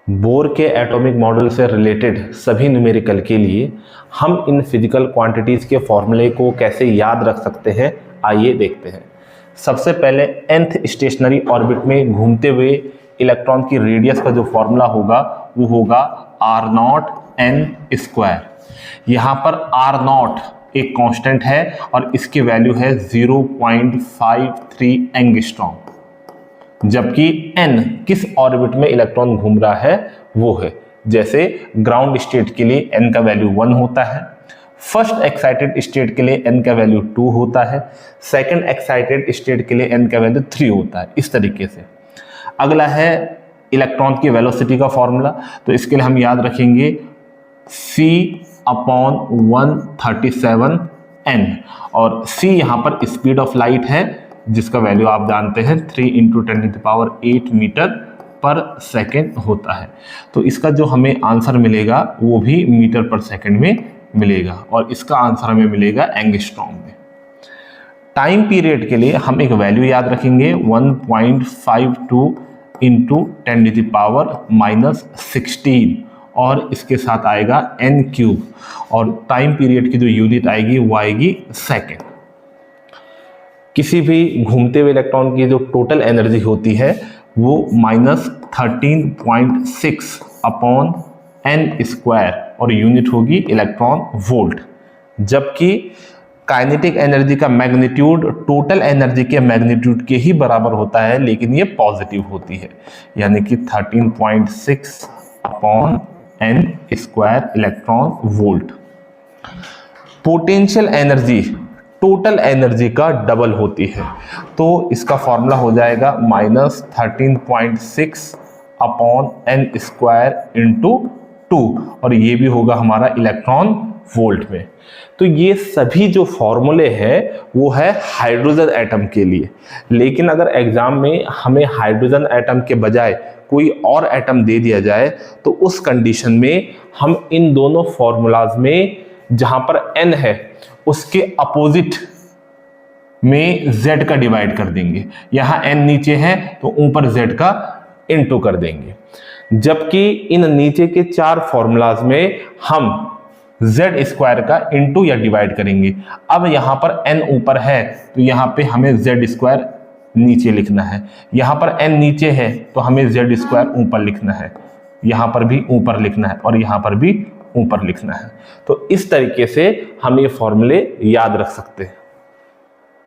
Bore के atomic model से related सभी न्यूमेरिकल के लिए हम इन फिजिकल क्वांटिटीज़ के फॉर्मूले को कैसे याद रख सकते हैं, आइए देखते हैं। सबसे पहले nth स्टेशनरी ऑर्बिट में घूमते हुए इलेक्ट्रॉन की रेडियस का जो फॉर्मूला होगा वो होगा r0n²। यहाँ पर r0 एक कांस्टेंट है और इसकी वैल्यू है 0.53 एंगस्ट्रॉम, जबकि n किस ऑर्बिट में इलेक्ट्रॉन घूम रहा है वो है। जैसे ग्राउंड स्टेट के लिए n का वैल्यू 1 होता है, फर्स्ट एक्साइटेड स्टेट के लिए n का वैल्यू 2 होता है, सेकंड एक्साइटेड स्टेट के लिए n का वैल्यू 3 होता है। इस तरीके से अगला है इलेक्ट्रॉन की वेलोसिटी का फॉर्मूला। तो इसके लिए हम याद रखेंगे c/137n और c यहाँ पर स्पीड ऑफ लाइट है जिसका वैल्यू आप जानते हैं 3 × 10⁸ मीटर पर सेकेंड होता है। तो इसका जो हमें आंसर मिलेगा वो भी मीटर पर सेकेंड में मिलेगा और इसका आंसर हमें मिलेगा एंगस्ट्रॉम में। टाइम पीरियड के लिए हम एक वैल्यू याद रखेंगे 1.52 × 10⁻⁻16 और इसके साथ आएगा n³ और टाइम पीरियड की जो यूनिट आएगी वो आएगी सेकेंड। किसी भी घूमते हुए इलेक्ट्रॉन की जो टोटल एनर्जी होती है वो -13.6/n² और यूनिट होगी इलेक्ट्रॉन वोल्ट, जबकि काइनेटिक एनर्जी का मैग्नीट्यूड टोटल एनर्जी के मैग्नीट्यूड के ही बराबर होता है, लेकिन ये पॉजिटिव होती है, यानी कि 13.6/n² electron volt. Potential energy total energy का डबल होती है, तो इसका फॉर्मूला हो जाएगा -13.6/n² × 2 और ये भी होगा हमारा इलेक्ट्रॉन वोल्ट में। तो ये सभी जो फॉर्मूले हैं वो है हाइड्रोजन एटम के लिए, लेकिन अगर एग्जाम में हमें हाइड्रोजन एटम के बजाय कोई और एटम दे दिया जाए तो उस कंडीशन में हम इन दोनों फॉर्मूलाज में जहां पर n है उसके अपोजिट में z का डिवाइड कर देंगे। यहां n नीचे है तो ऊपर z का इनटू कर देंगे, जबकि इन नीचे के 4 फॉर्मूलाज में हम z² का इनटू या डिवाइड करेंगे। अब यहां पर n ऊपर है तो यहां पे हमें z² नीचे लिखना है, यहां पर n नीचे है तो हमें z² ऊपर लिखना है, यहां पर भी ऊपर लिखना है और यहां पर भी ऊपर लिखना है। तो इस तरीके से हम ये फॉर्मूले याद रख सकते हैं।